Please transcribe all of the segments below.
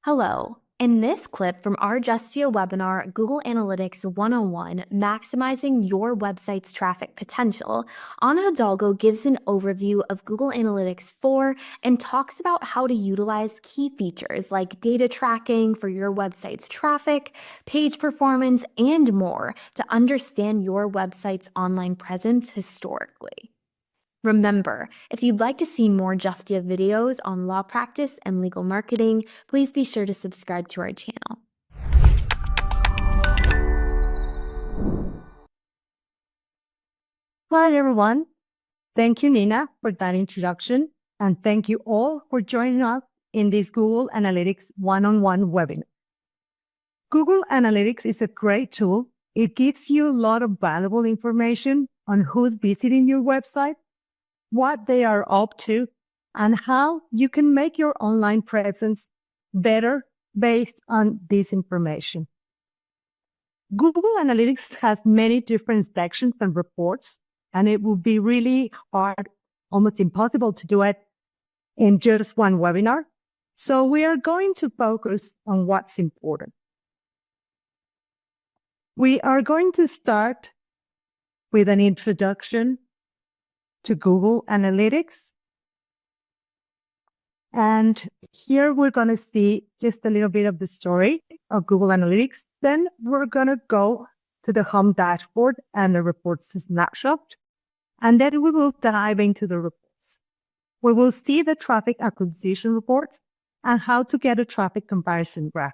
Hello. In this clip from our Justia webinar, Google Analytics 101, Maximizing Your Website's Traffic Potential, Ana Hidalgo gives an overview of Google Analytics 4 and talks about how to utilize key features like data tracking for your website's traffic, page performance, and more to understand your website's online presence historically. Remember, if you'd like to see more Justia videos on law practice and legal marketing, please be sure to subscribe to our channel. Hi, everyone. Thank you, Nina, for that introduction. And thank you all for joining us in this Google Analytics one-on-one webinar. Google Analytics is a great tool. It gives you a lot of valuable information on who's visiting your website, what they are up to, and how you can make your online presence better based on this information. Google Analytics has many different sections and reports, and it would be really hard, almost impossible to do it in just one webinar. So we are going to focus on what's important. We are going to start with an introduction to Google Analytics. And here we're going to see just a little bit of the story of Google Analytics. Then we're going to go to the home dashboard and the reports snapshot. And then we will dive into the reports. We will see the traffic acquisition reports and how to get a traffic comparison graph.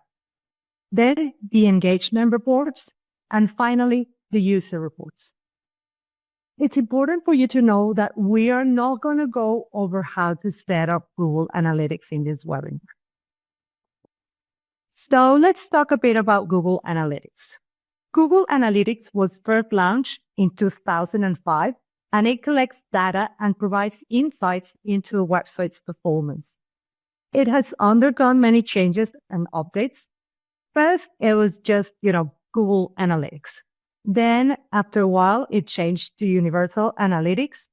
Then the engagement reports, and finally, the user reports. It's important for you to know that we are not going to go over how to set up Google Analytics in this webinar. So let's talk a bit about Google Analytics. Google Analytics was first launched in 2005, and it collects data and provides insights into a website's performance. It has undergone many changes and updates. First, it was just, Google Analytics. Then, after a while, it changed to Universal Analytics.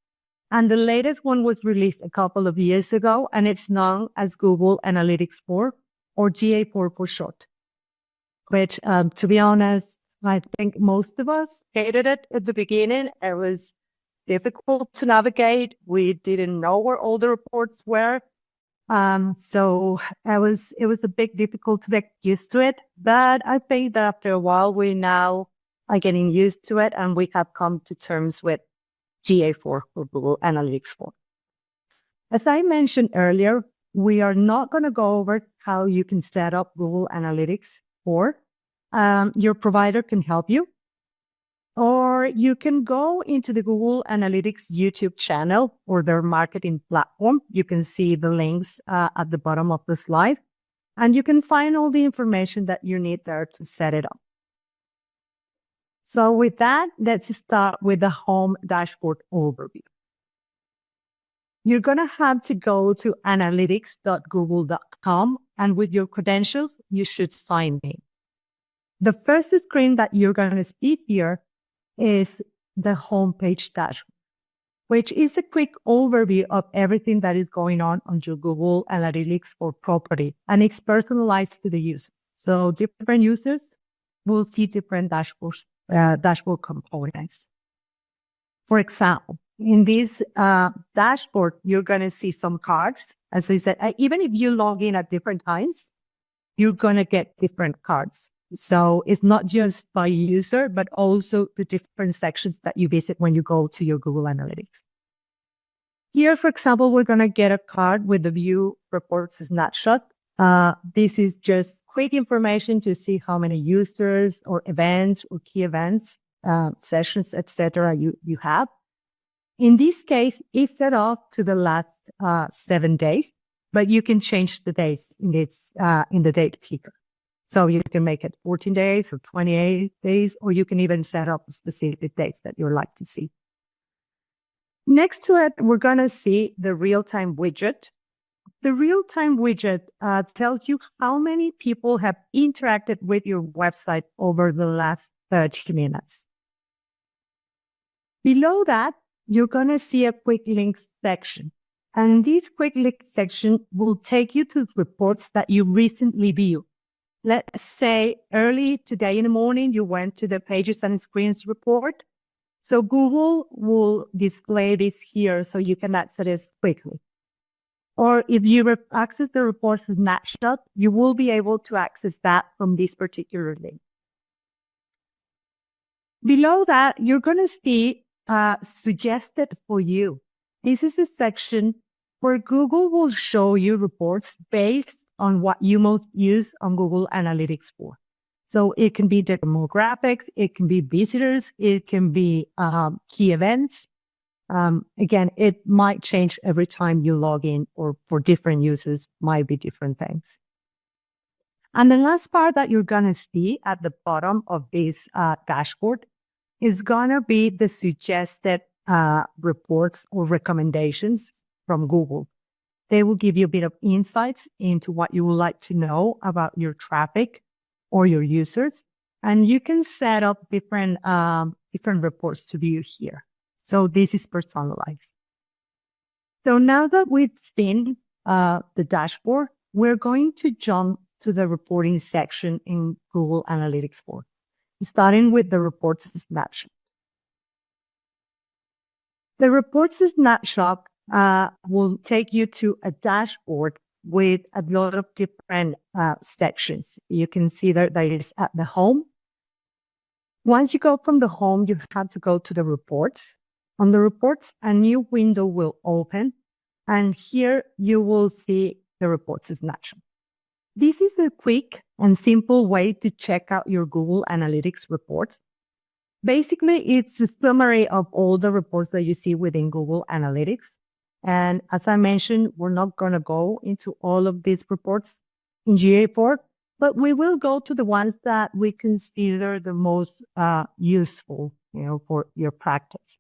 And the latest one was released a couple of years ago, and it's known as Google Analytics 4, or GA4 for short. Which, to be honest, I think most of us hated it at the beginning. It was difficult to navigate. We didn't know where all the reports were. So it was a bit difficult to get used to it. But I think that after a while, we now are getting used to it, and we have come to terms with GA4 or Google Analytics 4. As I mentioned earlier, we are not going to go over how you can set up Google Analytics 4. Your provider can help you. Or you can go into the Google Analytics YouTube channel or their marketing platform. You can see the links at the bottom of the slide, and you can find all the information that you need there to set it up. So with that, let's start with the home dashboard overview. You're going to have to go to analytics.google.com, and with your credentials, you should sign in. The first screen that you're going to see here is the homepage dashboard, which is a quick overview of everything that is going on your Google Analytics 4 property, and it's personalized to the user. So different users will see different dashboard components. For example, in this dashboard, you're going to see some cards. As I said, even if you log in at different times, you're going to get different cards. So it's not just by user, but also the different sections that you visit when you go to your Google Analytics. Here, for example, we're going to get a card with the view reports snapshot. This is just quick information to see how many users or events or key events, sessions, etc. you have. In this case, it's set off to the last 7 days, but you can change the days in the date picker. So you can make it 14 days or 28 days, or you can even set up specific dates that you'd like to see. Next to it, we're going to see the real-time widget. The real-time widget tells you how many people have interacted with your website over the last 30 minutes. Below that, you're going to see a quick links section. And this quick look section will take you to reports that you recently viewed. Let's say early today in the morning, you went to the Pages and Screens report. So Google will display this here so you can access this quickly. Or if you access the report snapshot, you will be able to access that from this particular link. Below that, you're going to see suggested for you. This is a section where Google will show you reports based on what you most use on Google Analytics for. So it can be demographics, it can be visitors, it can be key events. Again, it might change every time you log in, or for different users might be different things. And the last part that you're going to see at the bottom of this dashboard is going to be the suggested reports or recommendations from Google. They will give you a bit of insights into what you would like to know about your traffic or your users. And you can set up different reports to view here. So this is personalized. So now that we've seen the dashboard, we're going to jump to the reporting section in Google Analytics 4, starting with the reports snapshot. The reports snapshot will take you to a dashboard with a lot of different sections. You can see that is at the home. Once you go from the home, you have to go to the reports. On the reports, a new window will open, and here you will see the reports snapshot. This is a quick and simple way to check out your Google Analytics reports. Basically, it's a summary of all the reports that you see within Google Analytics. And as I mentioned, we're not going to go into all of these reports in GA4, but we will go to the ones that we consider the most useful, for your practice.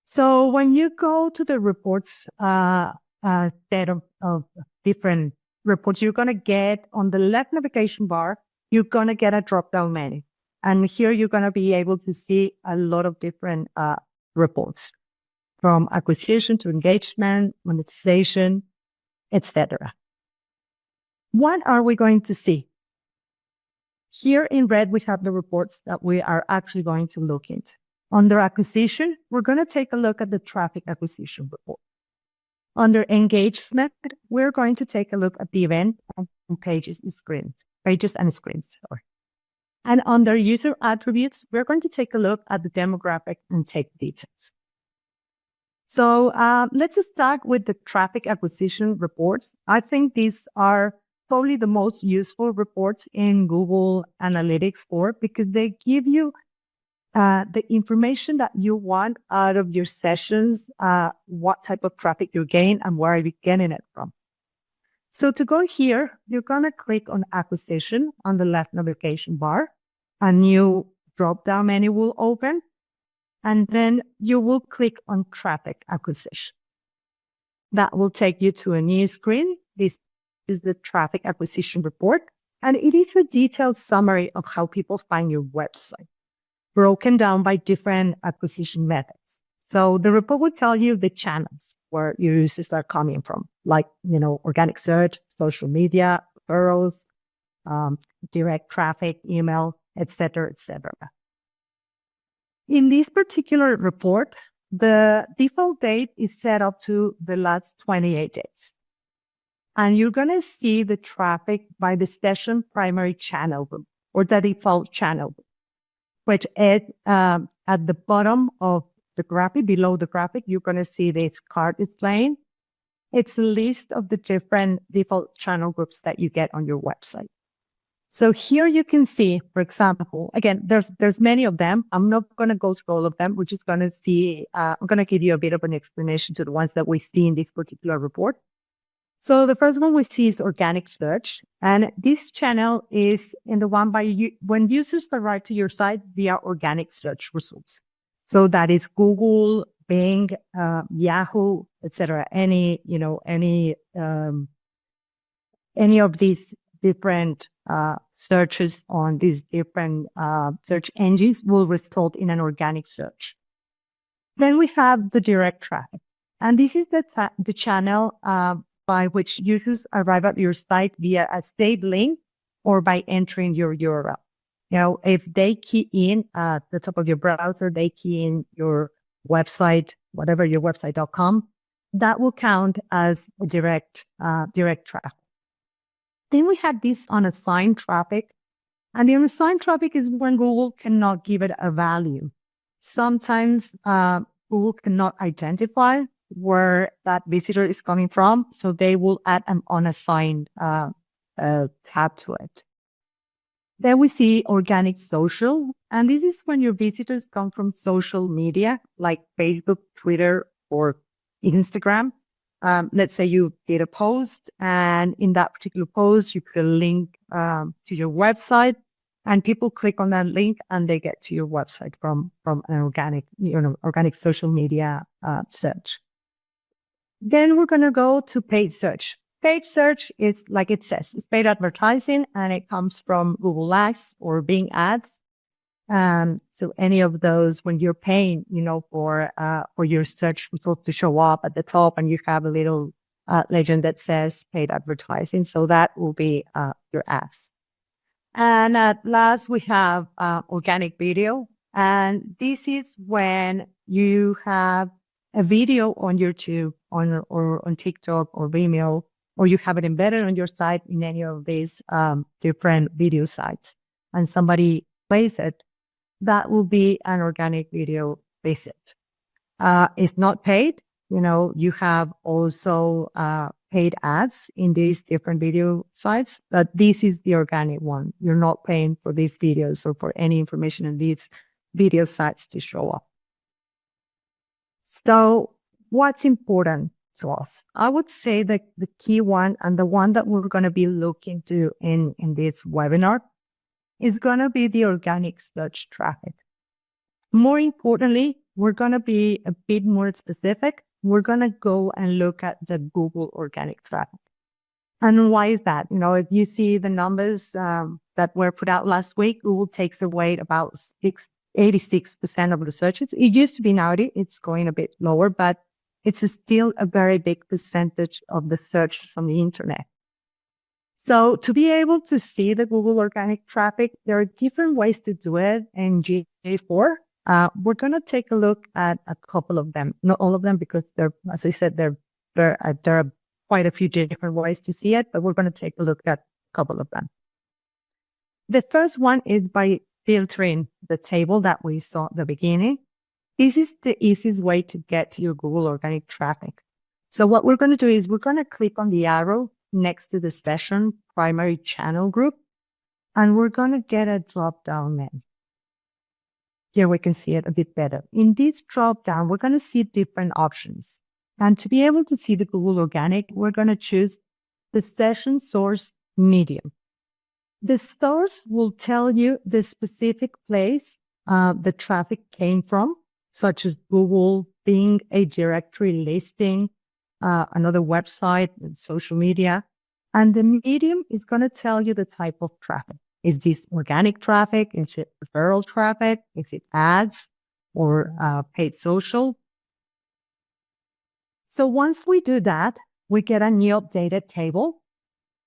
So when you go to the reports set of different reports, you're going to get on the left navigation bar, you're going to get a drop-down menu. And here you're going to be able to see a lot of different reports, from acquisition to engagement, monetization, etc. What are we going to see? Here in red, we have the reports that we are actually going to look into. Under acquisition, we're going to take a look at the traffic acquisition report. Under engagement, we're going to take a look at the event and pages and screens. And under user attributes, we're going to take a look at the demographic and tech details. So let's start with the traffic acquisition reports. I think these are probably the most useful reports in Google Analytics 4 because they give you the information that you want out of your sessions, what type of traffic you're getting and where are you getting it from. So to go here, you're going to click on acquisition on the left navigation bar. A new drop-down menu will open, and then you will click on traffic acquisition. That will take you to a new screen. This is the traffic acquisition report, and it is a detailed summary of how people find your website, broken down by different acquisition methods. So the report will tell you the channels where your users are coming from, like, organic search, social media, referrals, direct traffic, email, etc., etc. In this particular report, the default date is set up to the last 28 days. And you're going to see the traffic by the session primary channel group or the default channel group, which is at the bottom of the graphic, below the graphic, you're going to see this card displaying. It's a list of the different default channel groups that you get on your website. So here you can see, for example, again, there's many of them. I'm not going to go through all of them. We're just going to see, I'm going to give you a bit of an explanation to the ones that we see in this particular report. So the first one we see is organic search. And this channel is in the one when users arrive to your site via organic search results. So that is Google, Bing, Yahoo, etc. Any of these different searches on these different search engines will result in an organic search. Then we have the direct traffic. And this is the channel by which users arrive at your site via a saved link or by entering your URL. If they key in at the top of your browser, they key in your website, whatever your website.com, that will count as a direct traffic. Then we had this unassigned traffic. And the unassigned traffic is when Google cannot give it a value. Sometimes Google cannot identify where that visitor is coming from, so they will add an unassigned tab to it. Then we see organic social, and this is when your visitors come from social media like Facebook, Twitter, or Instagram. Let's say you did a post, and in that particular post, you put a link to your website, and people click on that link and they get to your website from an organic social media search. Then we're going to go to paid search. Paid search is like it says, it's paid advertising, and it comes from Google Ads or Bing Ads. So any of those, when you're paying, for your search results to show up at the top, and you have a little legend that says paid advertising. So that will be your ads. And at last, we have organic video. And this is when you have a video on YouTube or on TikTok or Vimeo, or you have it embedded on your site in any of these different video sites, and somebody plays it. That will be an organic video visit. It's not paid. You have also paid ads in these different video sites, but this is the organic one. You're not paying for these videos or for any information in these video sites to show up. So what's important to us? I would say that the key one, and the one that we're going to be looking to in this webinar, is going to be the organic search traffic. More importantly, we're going to be a bit more specific. We're going to go and look at the Google organic traffic. And why is that? If you see the numbers that were put out last week, Google takes away about 86% of the searches. It used to be nowadays, it's going a bit lower, but it's still a very big percentage of the search from the internet. So to be able to see the Google organic traffic, there are different ways to do it in GA4. We're going to take a look at a couple of them, not all of them, because as I said, there are quite a few different ways to see it, but we're going to take a look at a couple of them. The first one is by filtering the table that we saw at the beginning. This is the easiest way to get to your Google organic traffic. So what we're going to do is we're going to click on the arrow next to the session primary channel group, and we're going to get a drop-down menu. Here we can see it a bit better. In this drop-down, we're going to see different options. And to be able to see the Google organic, we're going to choose the session source medium. The source will tell you the specific place the traffic came from, such as Google, Bing, a directory listing, another website, and social media. And the medium is going to tell you the type of traffic. Is this organic traffic? Is it referral traffic? Is it ads or paid social? So once we do that, we get a new updated table.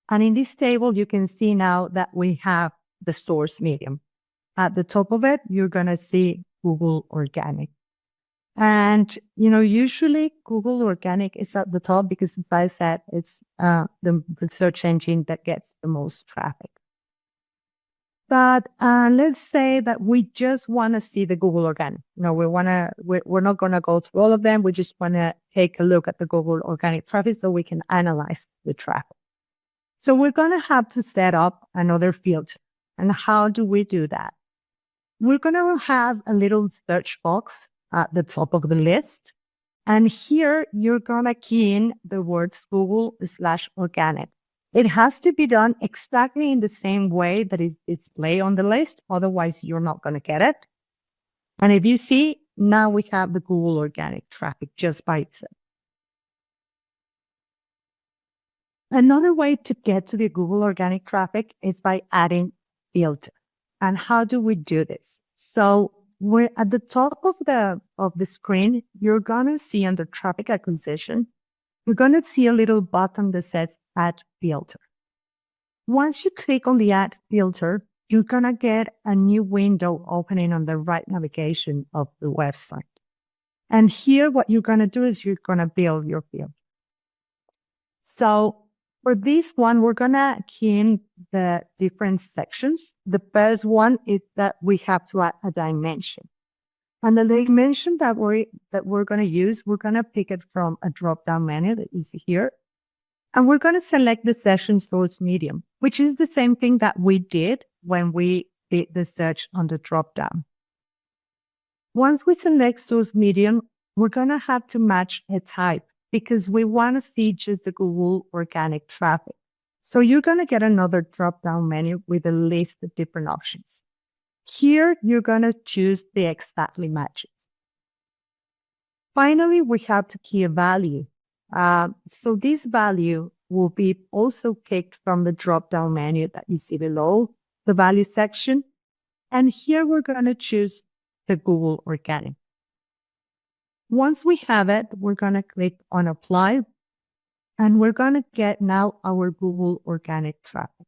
And in this table, you can see now that we have the source medium. At the top of it, you're going to see Google Organic. And, usually Google Organic is at the top because, as I said, it's the search engine that gets the most traffic. But let's say that we just want to see the Google Organic. We're not going to go through all of them. We just want to take a look at the Google Organic traffic so we can analyze the traffic. So we're going to have to set up another filter. And how do we do that? We're going to have a little search box at the top of the list. And here you're going to key in the words Google/organic. It has to be done exactly in the same way that it's displayed on the list. Otherwise, you're not going to get it. And if you see, now we have the Google Organic traffic just by itself. Another way to get to the Google Organic traffic is by adding filter. And how do we do this? So where at the top of the screen, you're gonna see under traffic acquisition, you're gonna see a little button that says Add Filter. Once you click on the Add Filter, you're gonna get a new window opening on the right navigation of the website. And here, what you're gonna do is you're gonna build your field. So for this one, we're gonna key in the different sections. The first one is that we have to add a dimension. And the dimension that we're gonna use, we're gonna pick it from a drop-down menu that you see here. And we're gonna select the session source medium, which is the same thing that we did when we did the search on the drop-down. Once we select source medium, we're gonna have to match a type, because we want to see just the Google organic traffic. So you're going to get another drop-down menu with a list of different options. Here, you're going to choose the exactly matches. Finally, we have to key a value. So this value will be also picked from the drop-down menu that you see below the value section. And here we're going to choose the Google organic. Once we have it, we're going to click on Apply, and we're going to get now our Google organic traffic.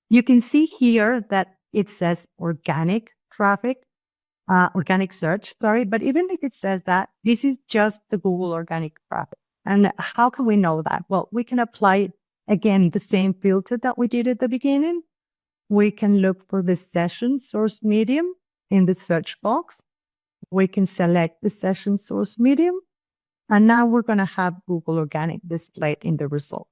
You can see here that it says organic traffic, organic search, but even if it says that, this is just the Google organic traffic. And how can we know that? Well, we can apply, again, the same filter that we did at the beginning. We can look for the session source medium in the search box. We can select the session source medium, and now we're going to have Google Organic displayed in the result.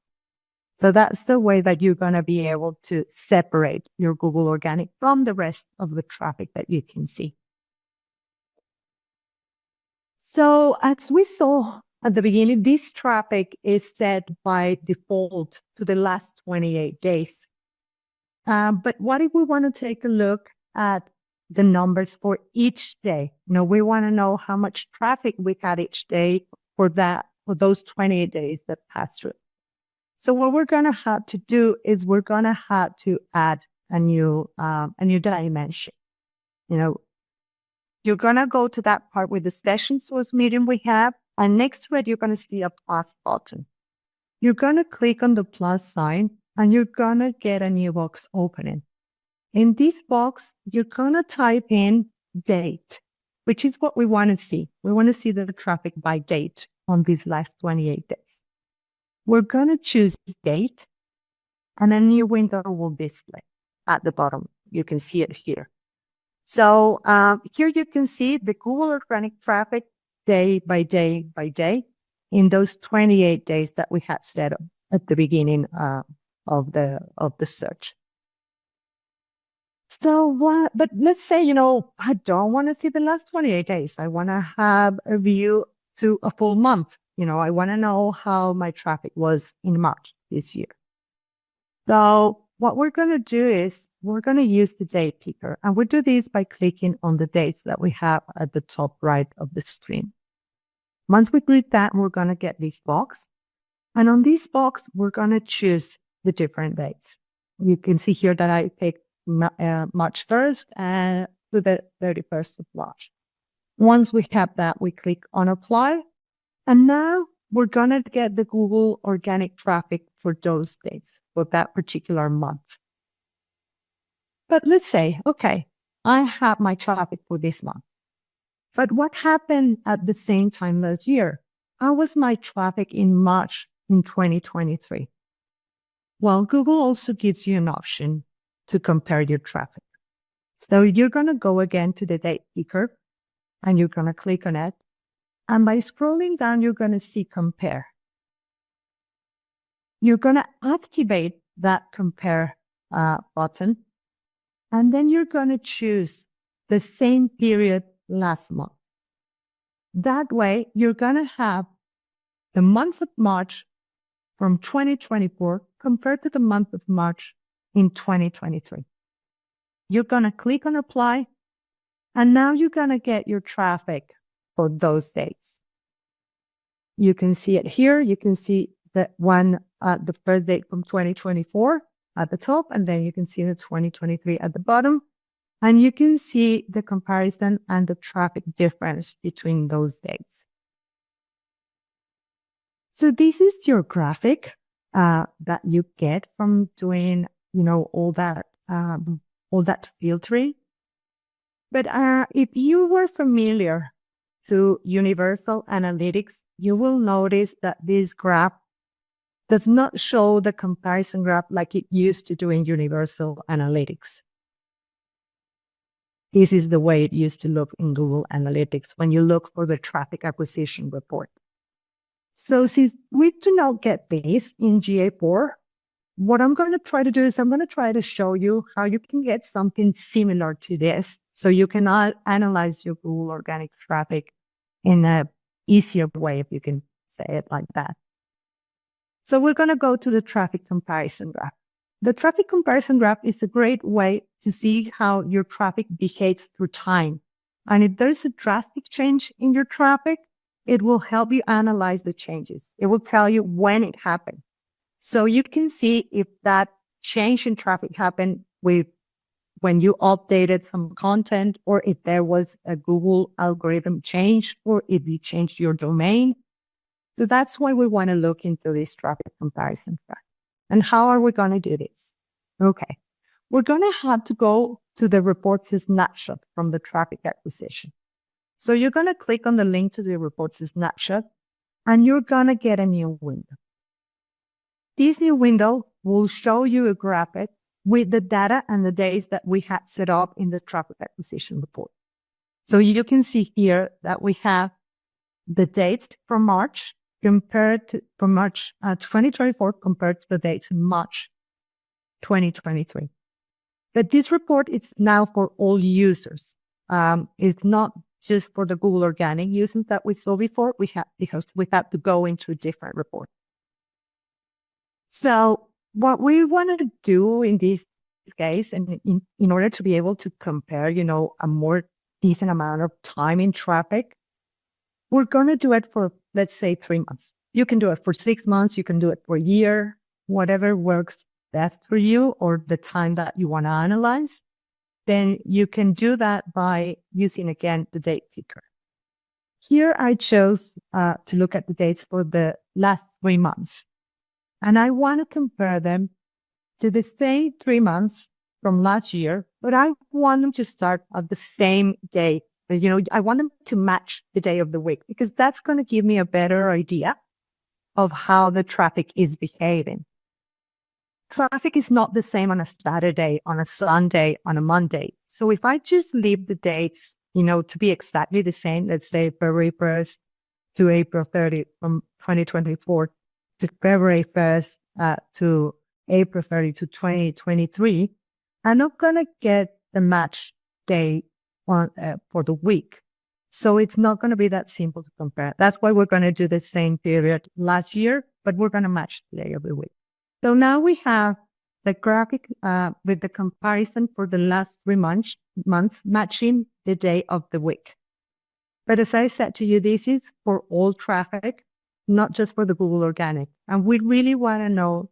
So that's the way that you're going to be able to separate your Google Organic from the rest of the traffic that you can see. So as we saw at the beginning, this traffic is set by default to the last 28 days. But what if we want to take a look at the numbers for each day? We want to know how much traffic we had each day for those 28 days that passed through. So what we're going to have to do is we're going to have to add a new dimension. You're going to go to that part with the session source medium we have, and next to it, you're going to see a plus button. You're going to click on the plus sign, and you're going to get a new box opening. In this box, you're going to type in date, which is what we want to see. We want to see the traffic by date on these last 28 days. We're going to choose date, and a new window will display at the bottom. You can see it here. So here you can see the Google organic traffic day by day by day in those 28 days that we had set up at the beginning of the search. So but let's say, I don't want to see the last 28 days. I want to have a view to a full month. I want to know how my traffic was in March this year. So what we're going to do is we're going to use the date picker, and we do this by clicking on the dates that we have at the top right of the screen. Once we click that, we're going to get this box. And on this box, we're going to choose the different dates. You can see here that I picked March 1st and to the 31st of March. Once we have that, we click on Apply. And now we're going to get the Google organic traffic for those dates, for that particular month. But let's say, okay, I have my traffic for this month. But what happened at the same time last year? How was my traffic in March in 2023? Well, Google also gives you an option to compare your traffic. So you're going to go again to the date picker, and you're going to click on it. And by scrolling down, you're going to see compare. You're going to activate that compare button. And then you're going to choose the same period last month. That way, you're going to have the month of March from 2024 compared to the month of March in 2023. You're going to click on Apply, and now you're going to get your traffic for those dates. You can see it here. You can see the one, the first date from 2024 at the top, and then you can see the 2023 at the bottom. And you can see the comparison and the traffic difference between those dates. So this is your graphic that you get from doing, all that filtering. But if you were familiar to Universal Analytics, you will notice that this graph does not show the comparison graph like it used to do in Universal Analytics. This is the way it used to look in Google Analytics when you look for the traffic acquisition report. So since we do not get this in GA4, what I'm going to try to do is I'm going to try to show you how you can get something similar to this so you can analyze your Google organic traffic in an easier way, if you can say it like that. So we're going to go to the traffic comparison graph. The traffic comparison graph is a great way to see how your traffic behaves through time. And if there's a drastic change in your traffic, it will help you analyze the changes. It will tell you when it happened. So you can see if that change in traffic happened when you updated some content, or if there was a Google algorithm change, or if you changed your domain. So that's why we want to look into this traffic comparison graph. And how are we going to do this? Okay. We're going to have to go to the reports snapshot from the traffic acquisition. So you're going to click on the link to the reports snapshot, and you're going to get a new window. This new window will show you a graphic with the data and the days that we had set up in the traffic acquisition report. So you can see here that we have the dates from March 2024 compared to the dates in March 2023. But this report is now for all users. It's not just for the Google organic users that we saw before. Because we have to go into a different report. So what we wanted to do in this case, and in order to be able to compare, a more decent amount of time in traffic, we're going to do it for, let's say, 3 months. You can do it for 6 months. You can do it for a year, whatever works best for you or the time that you want to analyze. Then you can do that by using, again, the date picker. Here I chose to look at the dates for the last 3 months. And I want to compare them to the same 3 months from last year, but I want them to start at the same day. I want them to match the day of the week, because that's going to give me a better idea of how the traffic is behaving. Traffic is not the same on a Saturday, on a Sunday, on a Monday. So if I just leave the dates, to be exactly the same, let's say February 1st to April 30th from 2024 to February 1st to April 30 to 2023, I'm not going to get the match day for the week. So it's not going to be that simple to compare. That's why we're going to do the same period last year, but we're going to match the day of the week. So now we have the graphic with the comparison for the last 3 months matching the day of the week. But as I said to you, this is for all traffic, not just for the Google organic. And we really want to know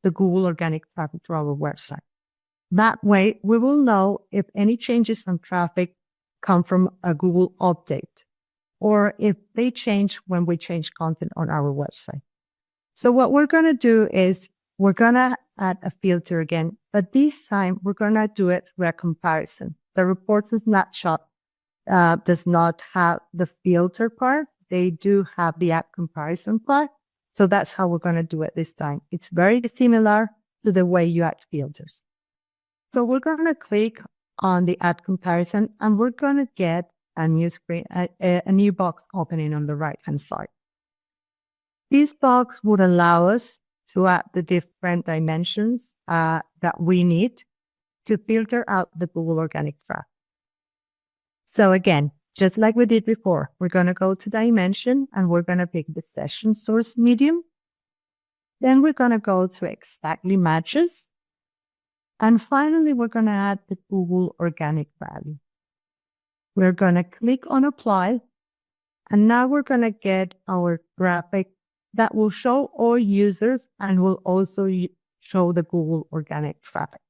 the Google organic traffic to our website. That way, we will know if any changes in traffic come from a Google update, or if they change when we change content on our website. So what we're going to do is we're going to add a filter again, but this time we're going to do it through a comparison. The reports snapshot does not have the filter part. They do have the app comparison part. So that's how we're going to do it this time. It's very similar to the way you add filters. So we're going to click on the add comparison, and we're going to get a new screen, a new box opening on the right-hand side. This box would allow us to add the different dimensions that we need to filter out the Google organic traffic. So again, just like we did before, we're going to go to dimension, and we're going to pick the session source medium. Then we're going to go to exactly matches. And finally, we're going to add the Google organic value. We're going to click on apply. And now we're going to get our graphic that will show all users and will also show the Google organic traffic.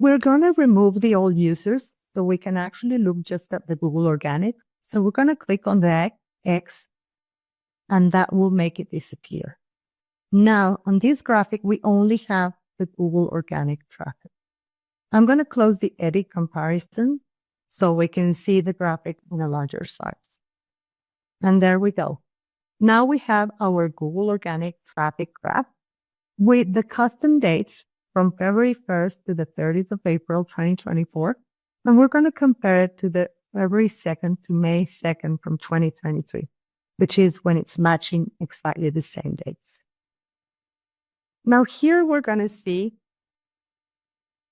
We're going to remove the old users so we can actually look just at the Google Organic. So we're going to click on the X and that will make it disappear. Now on this graphic, we only have the Google Organic traffic. I'm going to close the edit comparison so we can see the graphic in a larger size. And there we go. Now we have our Google Organic traffic graph with the custom dates from February 1st to the 30th of April, 2024. And we're going to compare it to the February 2nd to May 2nd from 2023, which is when it's matching exactly the same dates. Now here we're going to see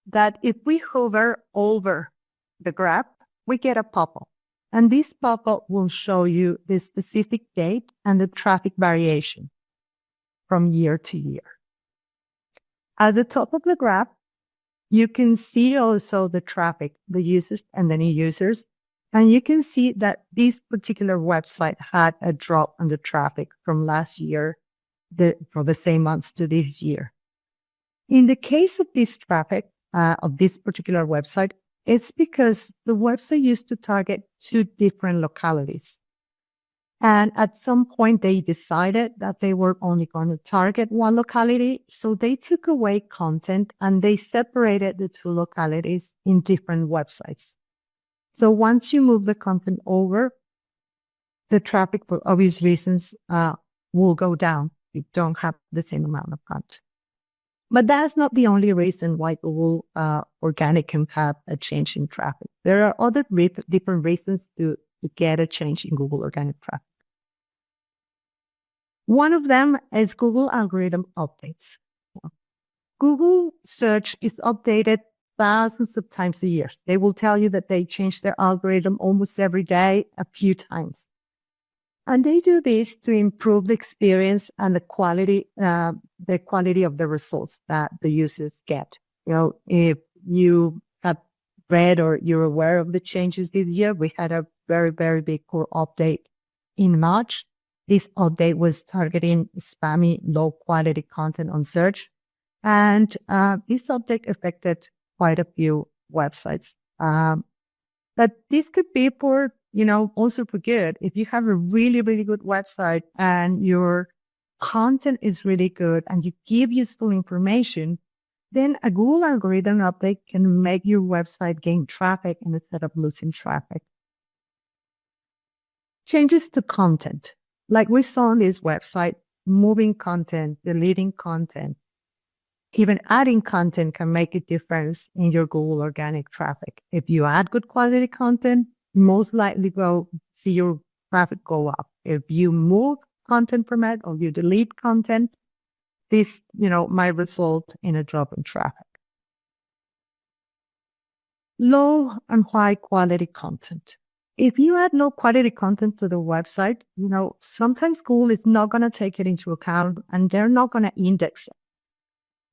that if we hover over the graph, we get a pop-up. And this pop-up will show you the specific date and the traffic variation from year to year. At the top of the graph, you can see also the traffic, the users and the new users. And you can see that this particular website had a drop on the traffic from last year for the same months to this year. In the case of this traffic, of this particular website, it's because the website used to target 2 different localities. And at some point, they decided that they were only going to target one locality. So they took away content and they separated the 2 localities in different websites. So once you move the content over, the traffic, for obvious reasons, will go down. You don't have the same amount of content. But that's not the only reason why Google Organic can have a change in traffic. There are other different reasons to get a change in Google Organic traffic. One of them is Google algorithm updates. Google search is updated thousands of times a year. They will tell you that they change their algorithm almost every day, a few times. And they do this to improve the experience and the quality of the results that the users get. You know, if you have read or you're aware of the changes this year, we had a very, very big core update in March. This update was targeting spammy, low quality content on search. And this update affected quite a few websites. But this could be for, also for good. If you have a really, really good website and your content is really good and you give useful information, then a Google algorithm update can make your website gain traffic instead of losing traffic. Changes to content. Like we saw on this website, moving content, deleting content, even adding content can make a difference in your Google Organic traffic. If you add good quality content, most likely see your traffic go up. If you move content from it or you delete content, this, might result in a drop in traffic. Low and high quality content. If you add low quality content to the website, sometimes Google is not going to take it into account and they're not going to index it.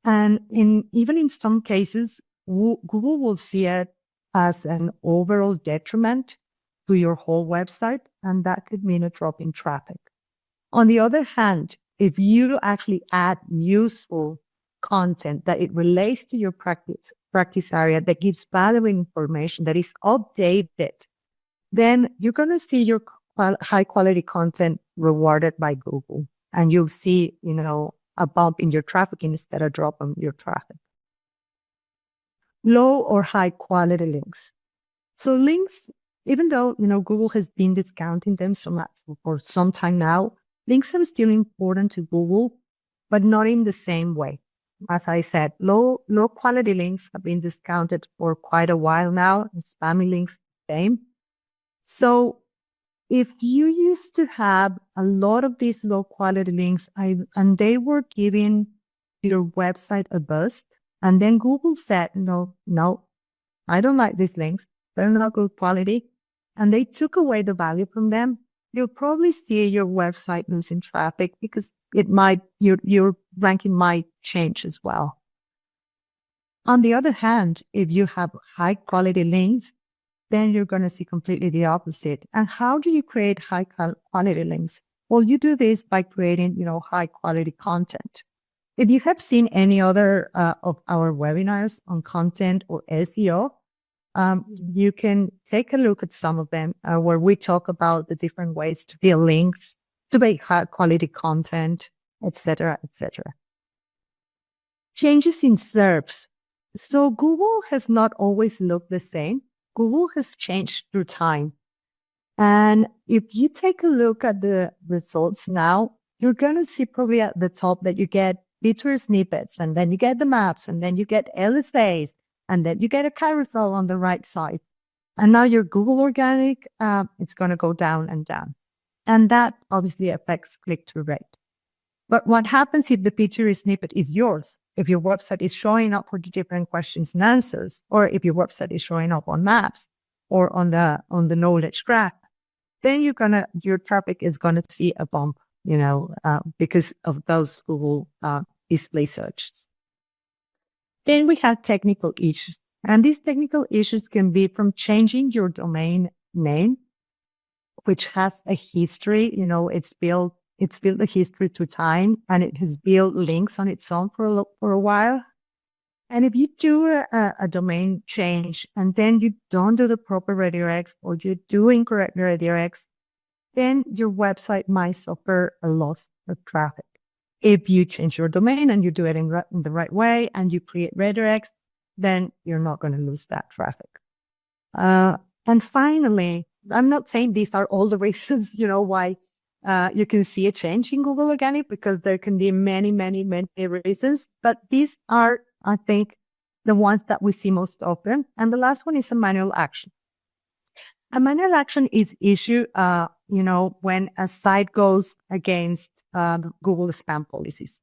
And even in some cases, Google will see it as an overall detriment to your whole website, and that could mean a drop in traffic. On the other hand, if you actually add useful content that it relates to your practice area, that gives valuable information, that is updated, then you're going to see your high quality content rewarded by Google. And you'll see, a bump in your traffic instead of a drop in your traffic. Low or high quality links. So links, even though, Google has been discounting them for some time now, links are still important to Google, but not in the same way. As I said, low quality links have been discounted for quite a while now, and spammy links, same. So if you used to have a lot of these low quality links and they were giving your website a boost, and then Google said, no, I don't like these links. They're not good quality. And they took away the value from them. You'll probably see your website losing traffic because your ranking might change as well. On the other hand, if you have high quality links, then you're going to see completely the opposite. And how do you create high quality links? Well, you do this by creating, high quality content. If you have seen any other of our webinars on content or SEO, you can take a look at some of them where we talk about the different ways to build links, to make high quality content, etc., etc. Changes in SERPs. So Google has not always looked the same. Google has changed through time. And if you take a look at the results now, you're going to see probably at the top that you get feature snippets, and then you get the maps, and then you get LSAs, and then you get a carousel on the right side. And now your Google organic, it's going to go down and down. And that obviously affects click-through rate. But what happens if the feature snippet is yours? If your website is showing up for the different questions and answers, or if your website is showing up on maps or on the knowledge graph, then your traffic is gonna see a bump, because of those Google display searches. Then we have technical issues, and these technical issues can be from changing your domain name, which has a history. It's built a history through time, and it has built links on its own for a while. And if you do a domain change and then you don't do the proper redirects, or you do incorrect redirects, then your website might suffer a loss of traffic. If you change your domain and you do it in the right way and you create redirects, then you're not going to lose that traffic. And finally, I'm not saying these are all the reasons, why you can see a change in Google Organic, because there can be many, many, many reasons. But these are, I think, the ones that we see most often. And the last one is a manual action. A manual action is issued, when a site goes against Google spam policies.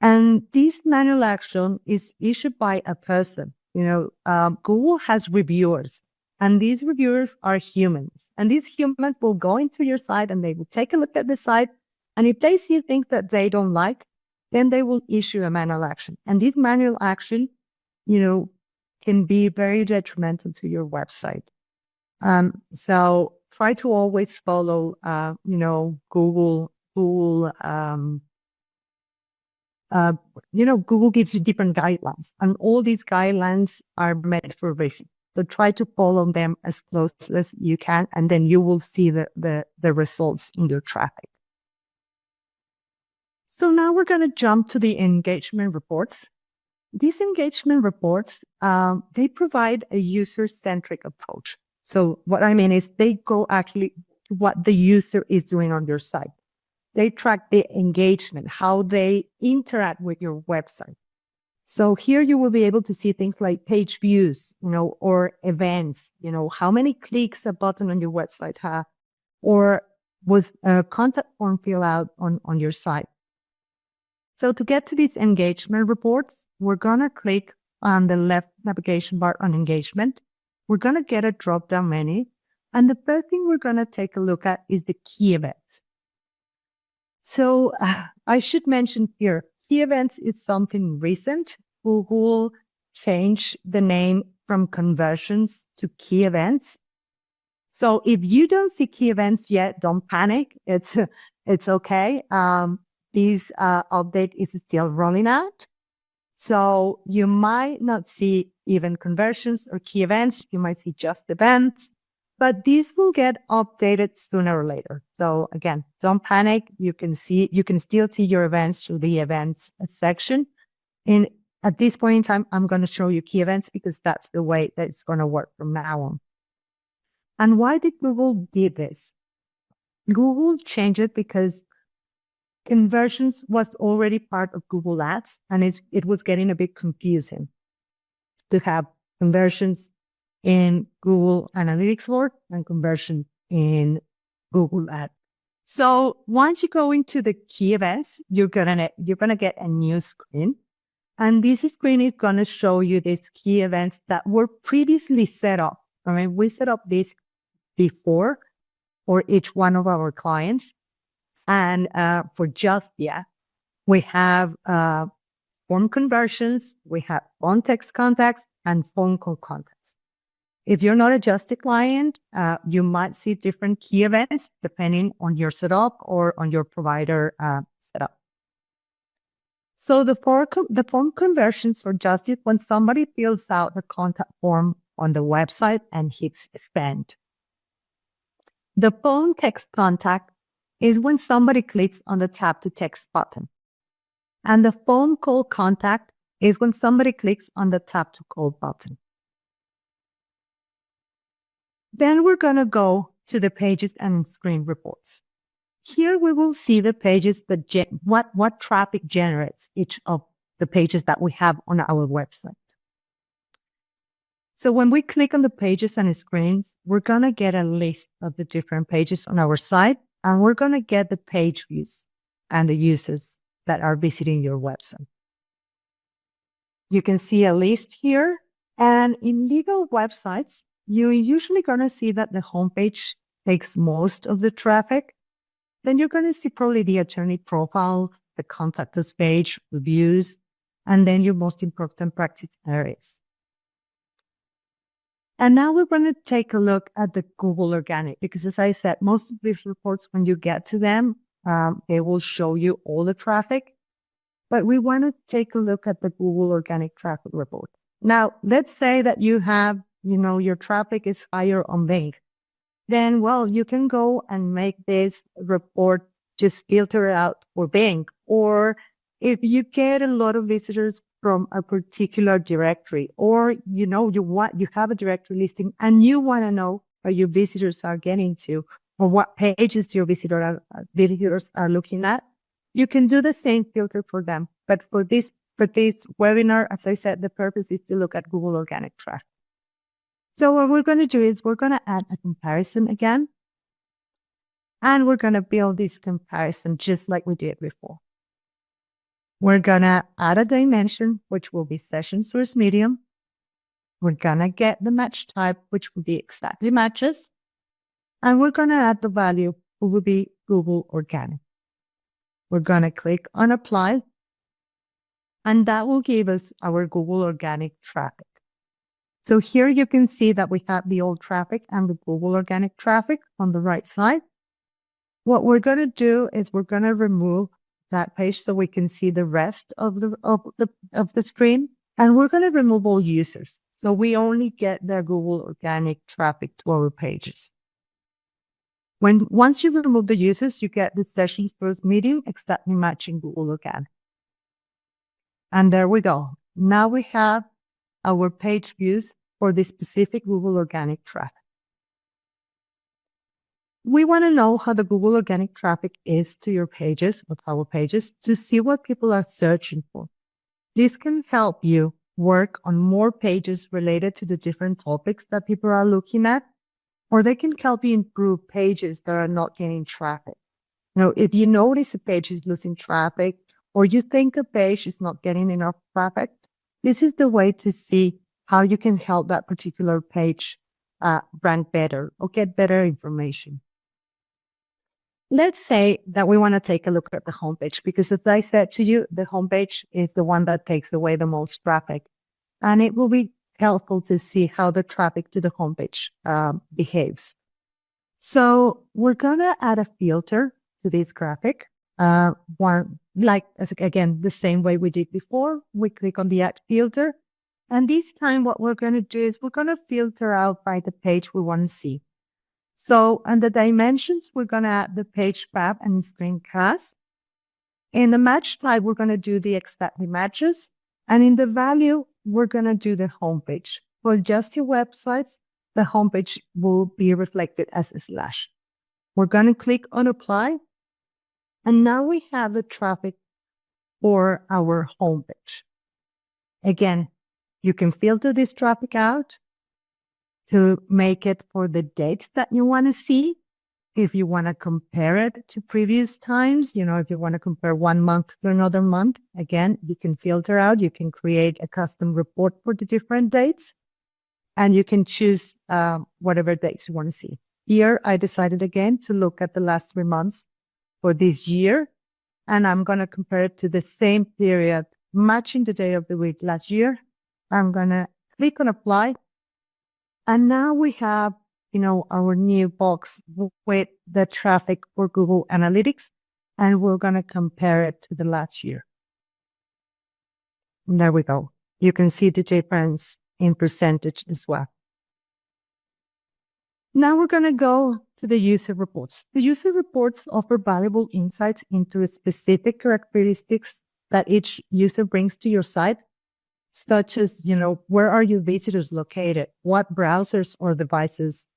And this manual action is issued by a person. Google has reviewers, and these reviewers are humans. And these humans will go into your site and they will take a look at the site. And if they see things that they don't like, then they will issue a manual action. And this manual action, can be very detrimental to your website. So try to always follow, Google, Google gives you different guidelines, and all these guidelines are meant for revision. So try to follow them as close as you can, and then you will see the results in your traffic. So now we're going to jump to the engagement reports. These engagement reports, they provide a user-centric approach. So what I mean is they go actually to what the user is doing on your site. They track the engagement, how they interact with your website. So here you will be able to see things like page views, or events, how many clicks a button on your website had, or was a contact form filled out on your site. So to get to these engagement reports, we're going to click on the left navigation bar on engagement. We're going to get a drop-down menu. And the first thing we're going to take a look at is the key events. So I should mention here, key events is something recent. Google changed the name from conversions to key events. So if you don't see key events yet, don't panic. It's okay. This update is still rolling out. So you might not see even conversions or key events. You might see just events, but these will get updated sooner or later. So again, don't panic. You can still see your events through the events section. And at this point in time, I'm going to show you key events because that's the way that it's going to work from now on. And why did Google do this? Google changed it because conversions was already part of Google Ads, and it was getting a bit confusing to have conversions in Google Analytics world and conversion in Google Ads. So once you go into the key events, you're gonna get a new screen, and this screen is gonna show you these key events that were previously set up. I mean, we set up this before for each one of our clients. And for Justia, we have form conversions, we have phone text contacts, and phone call contacts. If you're not a Justia client, you might see different key events depending on your setup or on your provider setup. So the form conversions for Justia when somebody fills out the contact form on the website and hits send. The phone text contact is when somebody clicks on the tap to text button. And the phone call contact is when somebody clicks on the tap to call button. Then we're going to go to the pages and screen reports. Here we will see the pages that what traffic generates each of the pages that we have on our website. So when we click on the pages and screens, we're going to get a list of the different pages on our site, and we're going to get the page views and the users that are visiting your website. You can see a list here, and in legal websites, you're usually going to see that the homepage takes most of the traffic. Then you're going to see probably the attorney profile, the contact us page, reviews, and then your most important practice areas. And now we're going to take a look at the Google Organic, because as I said, most of these reports, when you get to them, they will show you all the traffic. But we want to take a look at the Google Organic Traffic Report. Now, let's say that you have, your traffic is higher on Bing. Then, well, you can go and make this report just filter out for Bing. Or if you get a lot of visitors from a particular directory, or you have a directory listing and you want to know where your visitors are getting to, or what pages your visitors are looking at, you can do the same filter for them. But for this webinar, as I said, the purpose is to look at Google Organic Traffic. So what we're going to do is we're going to add a comparison again. And we're going to build this comparison just like we did before. We're going to add a dimension, which will be session source medium. We're going to get the match type, which will be exactly matches. And we're going to add the value, which will be Google Organic. We're going to click on apply. And that will give us our Google Organic traffic. So here you can see that we have the old traffic and the Google Organic traffic on the right side. What we're going to do is we're going to remove that page so we can see the rest of the screen, and we're going to remove all users. So we only get the Google Organic traffic to our pages. Once you remove the users, you get the sessions first medium exactly matching Google Organic. And there we go. Now we have our page views for the specific Google Organic traffic. We want to know how the Google Organic traffic is to your pages, of our pages, to see what people are searching for. This can help you work on more pages related to the different topics that people are looking at, or they can help you improve pages that are not getting traffic. Now, if you notice a page is losing traffic, or you think a page is not getting enough traffic, this is the way to see how you can help that particular page rank better or get better information. Let's say that we want to take a look at the homepage, because as I said to you, the homepage is the one that takes away the most traffic. And it will be helpful to see how the traffic to the homepage behaves. So we're going to add a filter to this graphic. Again, the same way we did before, we click on the add filter. And this time what we're going to do is we're going to filter out by the page we want to see. So on the dimensions, we're going to add the page path and screencast. In the match type, we're going to do the exactly matches. And in the value, we're going to do the homepage. For just your websites, the homepage will be reflected as a slash. We're going to click on apply. And now we have the traffic for our homepage. Again, you can filter this traffic out to make it for the dates that you want to see. If you want to compare it to previous times, if you want to compare one month to another month, again, you can filter out, you can create a custom report for the different dates, and you can choose whatever dates you want to see. Here, I decided again to look at the last 3 months for this year, and I'm going to compare it to the same period, matching the day of the week last year. I'm going to click on apply. And now we have, our new box with the traffic for Google Analytics, and we're going to compare it to the last year. And there we go. You can see the difference in percentage as well. Now we're going to go to the user reports. The user reports offer valuable insights into specific characteristics that each user brings to your site, such as, where are your visitors located? What browsers or devices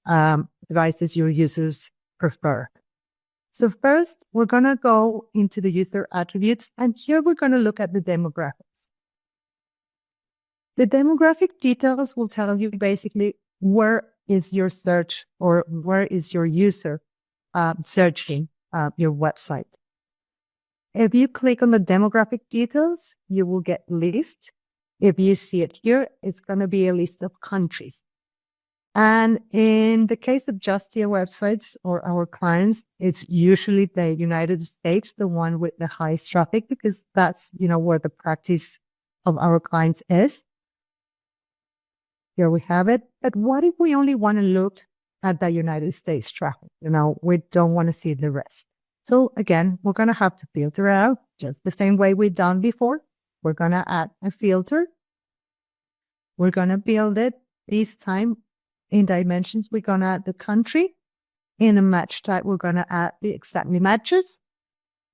your users prefer? So first, we're going to go into the user attributes, and here we're going to look at the demographics. The demographic details will tell you basically where is your search or where is your user searching your website. If you click on the demographic details, you will get list. If you see it here, it's going to be a list of countries. And in the case of Justia websites or our clients, it's usually the United States, the one with the highest traffic, because that's, where the practice of our clients is. Here we have it. But what if we only want to look at the United States traffic? We don't want to see the rest. So again, we're going to have to filter out just the same way we've done before. We're going to add a filter. We're going to build it this time in dimensions. We're going to add the country. In a match type, we're going to add the exactly matches.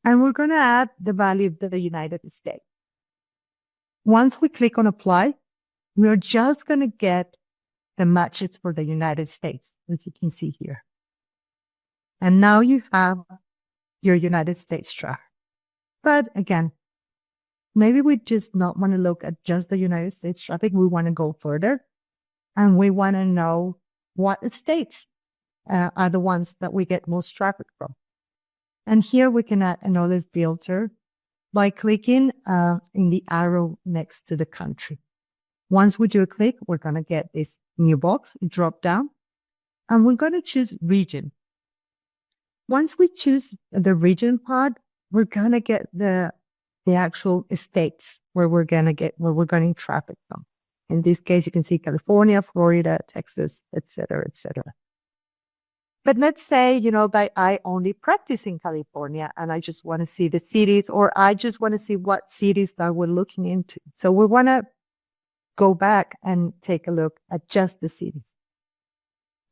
And we're going to add the value of the United States. Once we click on apply, we're just going to get the matches for the United States, as you can see here. And now you have your United States traffic. But again, maybe we just not want to look at just the United States traffic. We want to go further. And we want to know what states are the ones that we get most traffic from. And here we can add another filter by clicking in the arrow next to the country. Once we do a click, we're going to get this new box, drop down, and we're going to choose region. Once we choose the region part, we're going to get the actual states where we're getting traffic from. In this case, you can see California, Florida, Texas, etc., etc. But let's say, that I only practice in California and I just want to see the cities, or I just want to see what cities that we're looking into. So we want to go back and take a look at just the cities.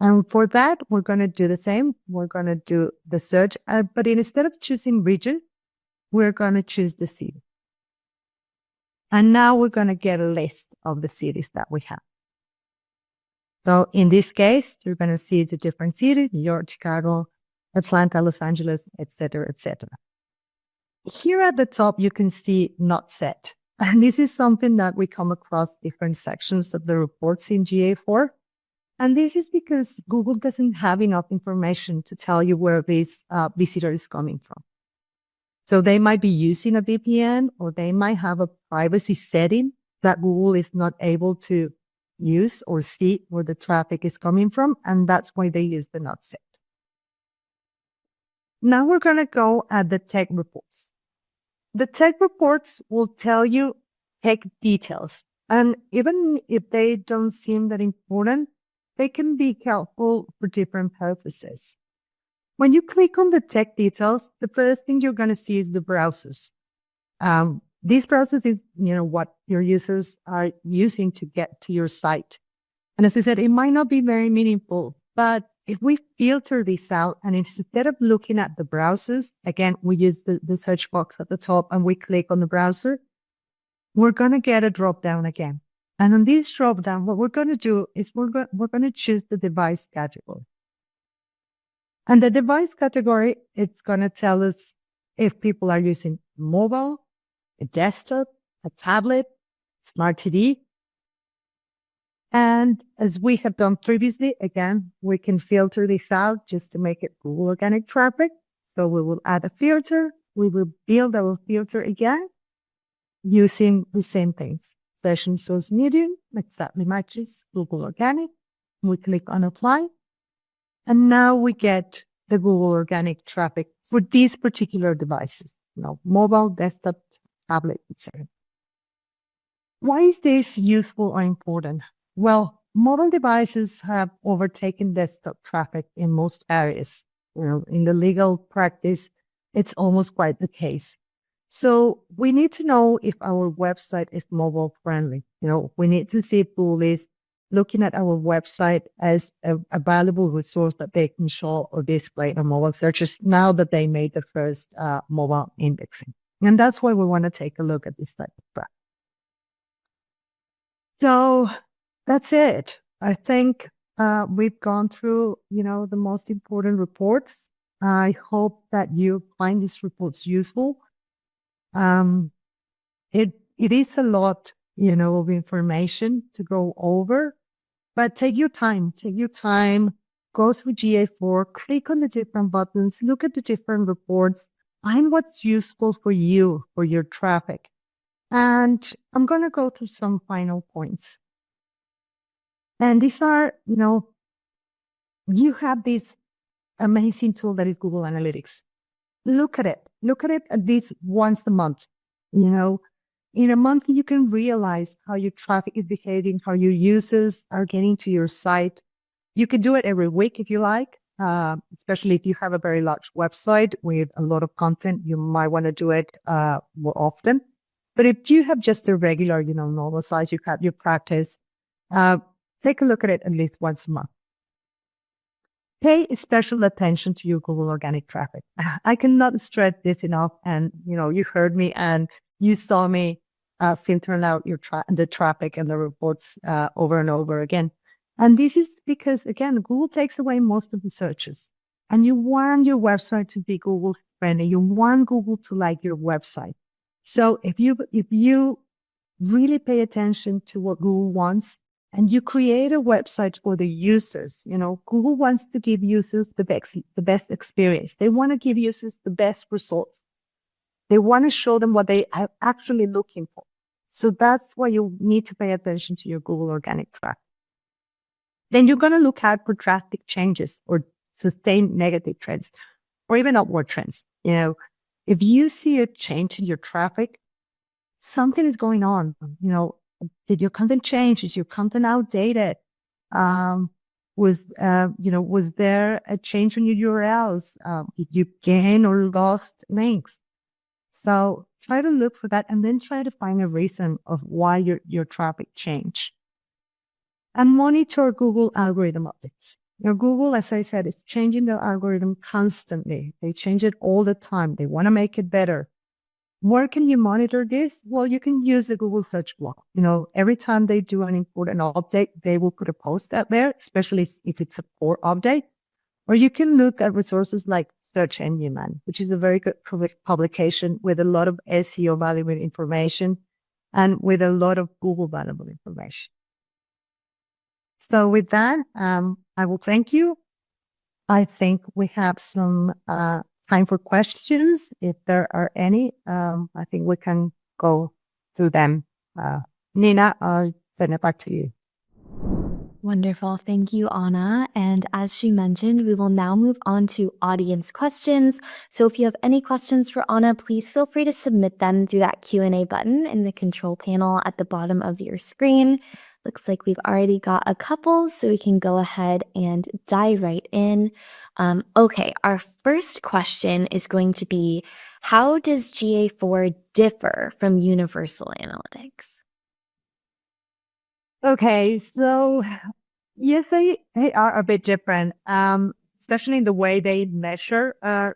And for that, we're going to do the same. We're going to do the search, but instead of choosing region, we're going to choose the city. And now we're going to get a list of the cities that we have. So in this case, you're going to see the different cities: New York, Chicago, Atlanta, Los Angeles, etc., etc. Here at the top, you can see not set. And this is something that we come across different sections of the reports in GA4. And this is because Google doesn't have enough information to tell you where this visitor is coming from. So they might be using a VPN, or they might have a privacy setting that Google is not able to use or see where the traffic is coming from. And that's why they use the not set. Now we're going to go at the tech reports. The tech reports will tell you tech details. And even if they don't seem that important, they can be helpful for different purposes. When you click on the tech details, the first thing you're going to see is the browsers. These browsers is, what your users are using to get to your site. And as I said, it might not be very meaningful, but if we filter this out and instead of looking at the browsers, again, we use the search box at the top and we click on the browser, we're going to get a drop down again. And on this drop down, what we're going to do is we're going to choose the device category. And the device category, it's going to tell us if people are using mobile, a desktop, a tablet, smart TV. And as we have done previously, again, we can filter this out just to make it Google organic traffic. So we will add a filter. We will build our filter again using the same things. Session source medium, exactly matches Google organic. We click on apply. And now we get the Google organic traffic for these particular devices, mobile, desktop, tablet, etc. Why is this useful or important? Well, mobile devices have overtaken desktop traffic in most areas. In the legal practice, it's almost quite the case. So we need to know if our website is mobile friendly. We need to see if Google is looking at our website as a valuable resource that they can show or display on mobile searches now that they made the first mobile indexing. And that's why we want to take a look at this type of graph. So that's it. I think we've gone through, the most important reports. I hope that you find these reports useful. Um, it is a lot, of information to go over, but take your time, go through GA4, click on the different buttons, look at the different reports, find what's useful for you, for your traffic. And I'm going to go through some final points. And these are, you have this amazing tool that is Google Analytics. Look at it. Look at it at least once a month. In a month, you can realize how your traffic is behaving, how your users are getting to your site. You can do it every week if you like, especially if you have a very large website with a lot of content. You might want to do it more often. But if you have just a regular, normal size, you have your practice, take a look at it at least once a month. Pay special attention to your Google organic traffic. I cannot stress this enough. And, you heard me and you saw me filtering out the traffic and the reports over and over again. And this is because, again, Google takes away most of the searches. And you want your website to be Google friendly. You want Google to like your website. So if you really pay attention to what Google wants, and you create a website for the users. Google wants to give users the best experience. They want to give users the best results. They want to show them what they are actually looking for. So that's why you need to pay attention to your Google organic traffic. Then you're going to look out for drastic changes or sustained negative trends or even upward trends. If you see a change in your traffic, something is going on. Did your content change? Is your content outdated? Was there a change in your URLs? Did you gain or lost links? So try to look for that and then try to find a reason of why your traffic changed. And monitor Google algorithm updates. Google, as I said, is changing their algorithm constantly. They change it all the time. They want to make it better. Where can you monitor this? Well, you can use the Google search block. Every time they do an important update, they will put a post out there, especially if it's a core update. Or you can look at resources like Search Engine Man, which is a very good publication with a lot of SEO valuable information and with a lot of Google valuable information. So with that, I will thank you. I think we have some time for questions. If there are any, I think we can go through them. Nina, I'll send it back to you. Wonderful. Thank you, Anna. And as she mentioned, we will now move on to audience questions. So if you have any questions for Anna, please feel free to submit them through that Q&A button in the control panel at the bottom of your screen. Looks like we've already got a couple, so we can go ahead and dive right in. Okay, our first question is going to be, how does GA4 differ from Universal Analytics? Okay, so yes, they are a bit different, especially in the way they measure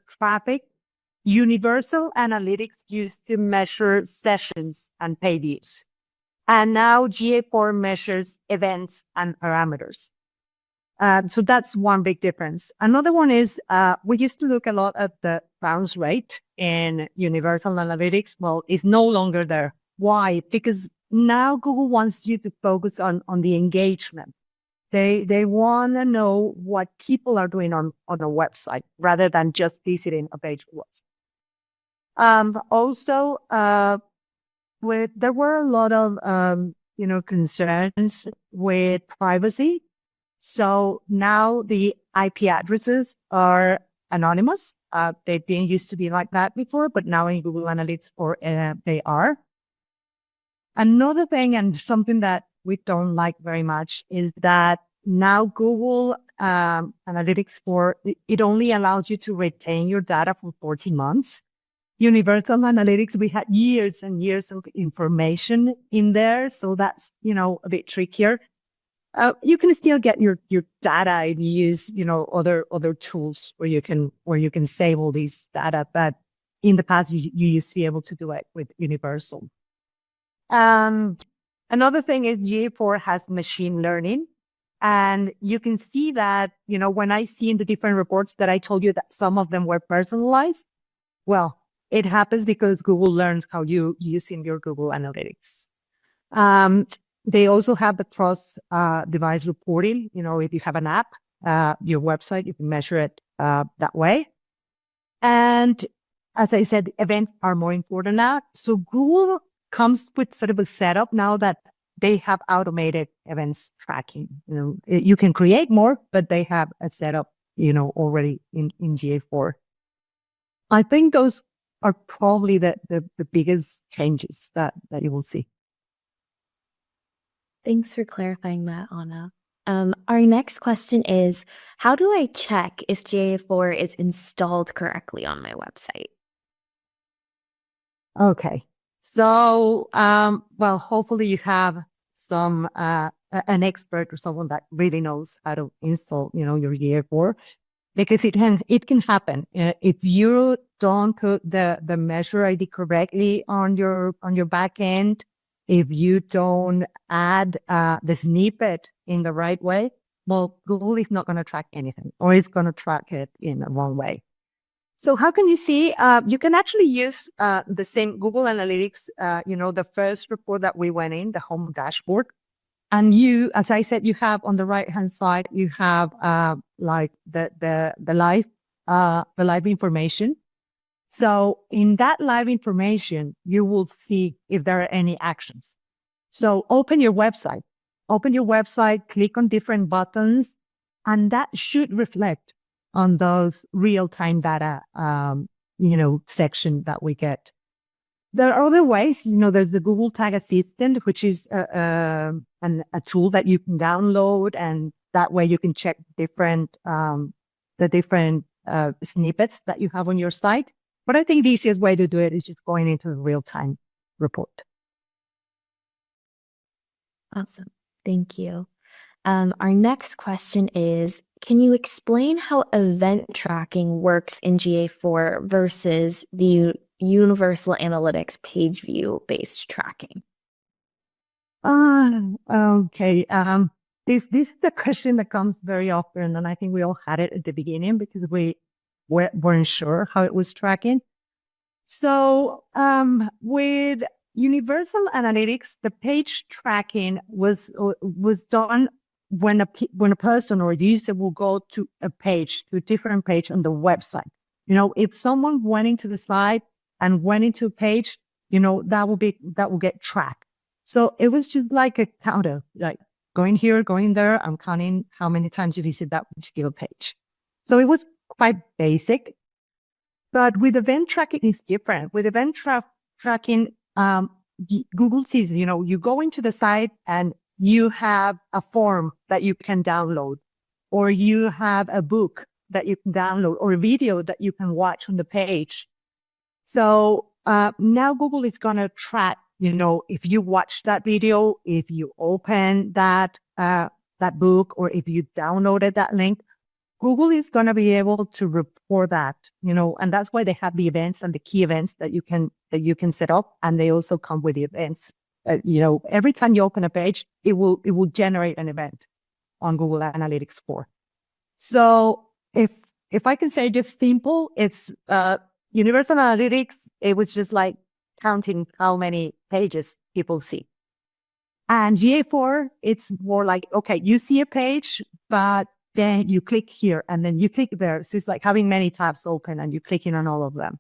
traffic. Universal Analytics used to measure sessions and page views. And now GA4 measures events and parameters. So that's one big difference. Another one is we used to look a lot at the bounce rate in Universal Analytics. Well, it's no longer there. Why? Because now Google wants you to focus on the engagement. They want to know what people are doing on a website rather than just visiting a page once. Also, there were a lot of concerns with privacy. So now the IP addresses are anonymous. They didn't used to be like that before, but now in Google Analytics they are. Another thing, and something that we don't like very much, is that now Google Analytics it only allows you to retain your data for 14 months. Universal Analytics, we had years and years of information in there. So that's, a bit trickier. You can still get your data if you use, other tools where you can save all these data. But in the past, you used to be able to do it with Universal. Another thing is GA4 has machine learning. And you can see that, when I see in the different reports that I told you that some of them were personalized, well, it happens because Google learns how you using your Google Analytics. They also have the cross device reporting. If you have an app, your website, you can measure it that way. And as I said, events are more important now. So Google comes with sort of a setup now that they have automated events tracking. You can create more, but they have a setup, already in GA4. I think those are probably the biggest changes that you will see. Thanks for clarifying that, Anna. Our next question is, how do I check if GA4 is installed correctly on my website? Okay. So, well, hopefully you have some, an expert or someone that really knows how to install, your GA4, because it can happen. If you don't put the measure ID correctly on your back end, if you don't add the snippet in the right way, well, Google is not going to track anything, or it's going to track it in the wrong way. So how can you see? You can actually use the same Google Analytics, the first report that we went in, the home dashboard. And you, as I said, you have on the right-hand side, you have like the live information. So in that live information, you will see if there are any actions. So open your website, click on different buttons, and that should reflect on those real-time data, section that we get. There are other ways, there's the Google Tag Assistant, which is a tool that you can download, and that way you can check the different snippets that you have on your site. But I think the easiest way to do it is just going into a real-time report. Awesome. Thank you. Our next question is, can you explain how event tracking works in GA4 versus the Universal Analytics page view based tracking? Okay. This is a question that comes very often, and I think we all had it at the beginning because we weren't sure how it was tracking. So, with Universal Analytics, the page tracking was done when a person or a user will go to a different page on the website. If someone went into the slide and went into a page, that will get tracked. So it was just like a counter, like going here, going there. I'm counting how many times you visit that particular page. So it was quite basic. But with event tracking, it's different. With event tracking, Google sees, you go into the site and you have a form that you can download, or you have a book that you can download, or a video that you can watch on the page. So now Google is going to track, if you watch that video, if you open that book, or if you downloaded that link, Google is going to be able to report that, and that's why they have the events and the key events that you can set up. And they also come with the events. Every time you open a page, it will generate an event on Google Analytics 4. So if I can say just simple, it's Universal Analytics. It was just like counting how many pages people see. And GA4, it's more like, okay, you see a page, but then you click here and then you click there. So it's like having many tabs open and you clicking on all of them.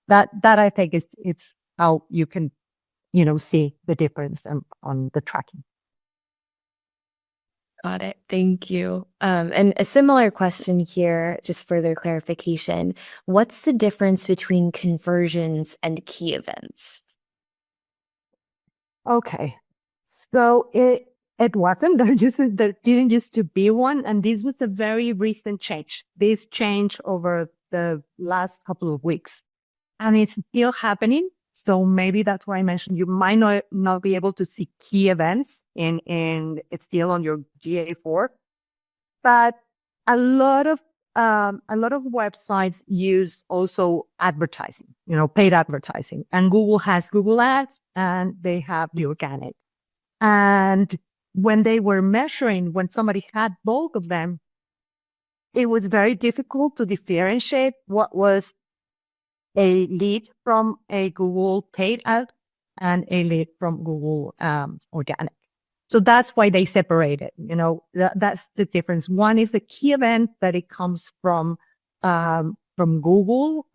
That I think it's how you can, see the difference on the tracking. Got it. Thank you. And a similar question here, just further clarification. What's the difference between conversions and key events? Okay. So it wasn't. There didn't used to be one, and this was a very recent change. This changed over the last couple of weeks. and it's still happening. So maybe that's why I mentioned you might not be able to see key events in it's still on your GA4, but a lot of websites use also advertising, paid advertising, and Google has Google Ads and they have the organic. And when they were measuring, when somebody had both of them, it was very difficult to differentiate what was a lead from a Google paid ad and a lead from Google organic. So that's why they separate it. That's the difference. One is the key event that it comes from Google,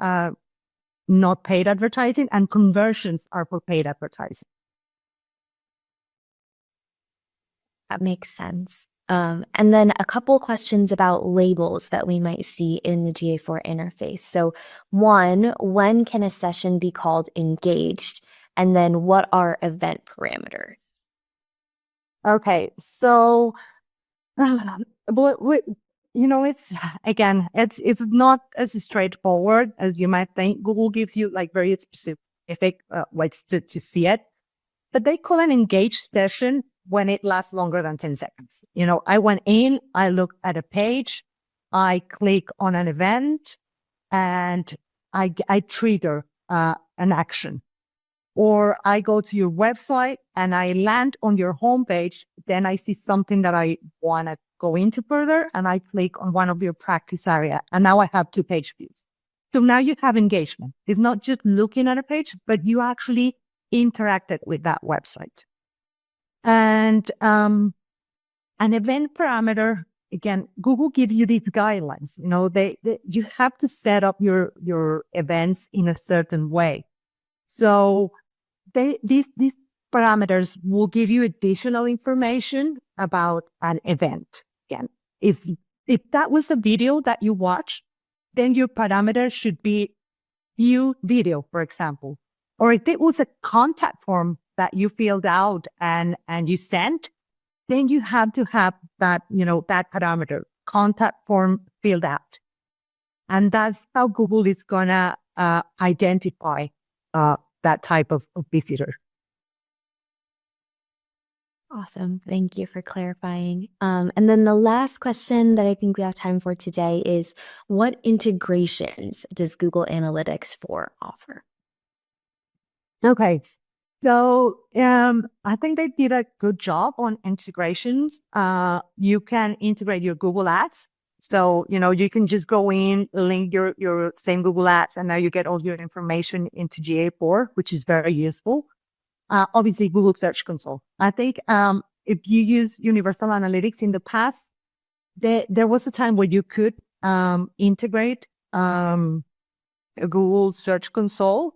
not paid advertising, and conversions are for paid advertising. That makes sense. And then a couple questions about labels that we might see in the GA4 interface. So one, when can a session be called engaged? And then what are event parameters? Okay, so but it's again, it's not as straightforward as you might think. Google gives you like very specific ways to see it, but they call an engaged session when it lasts longer than 10 seconds. I went in, I looked at a page, I click on an event, and I trigger an action. Or I go to your website and I land on your homepage, then I see something that I want to go into further, and I click on one of your practice area, and now I have 2 page views. So now you have engagement. It's not just looking at a page, but you actually interacted with that website. And an event parameter, again, Google gives you these guidelines. You have to set up your events in a certain way. So these parameters will give you additional information about an event. Again, if that was a video that you watched, then your parameter should be view video, for example. Or if it was a contact form that you filled out and you sent, then you have to have that, that parameter, contact form filled out. And that's how Google is gonna identify that type of visitor. Awesome. Thank you for clarifying. And then the last question that I think we have time for today is, what integrations does Google Analytics 4 offer? Okay. So I think they did a good job on integrations. You can integrate your Google Ads. So, you can just go in, link your same Google Ads, and now you get all your information into GA4, which is very useful. Obviously, Google Search Console. I think if you use Universal Analytics in the past, there was a time where you could integrate a Google Search Console.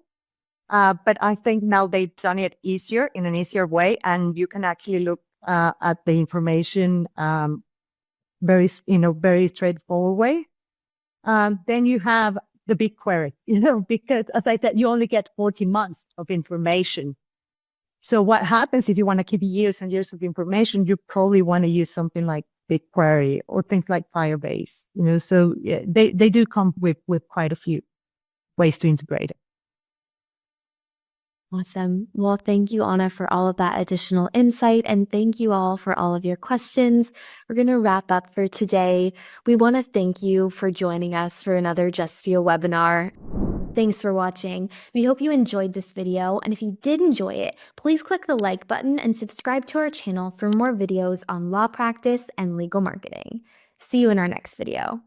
But I think now they've done it in an easier way, and you can actually look at the information very straightforward way. Then you have the big query, because as I said, you only get 40 months of information. So what happens if you want to keep years and years of information? You probably want to use something like BigQuery or things like Firebase. So yeah, they do come with quite a few ways to integrate it. Awesome. Well, thank you, Anna, for all of that additional insight. And thank you all for all of your questions. We're going to wrap up for today. We want to thank you for joining us for another Justia webinar. Thanks for watching. We hope you enjoyed this video. And if you did enjoy it, please click the like button and subscribe to our channel for more videos on law practice and legal marketing. See you in our next video.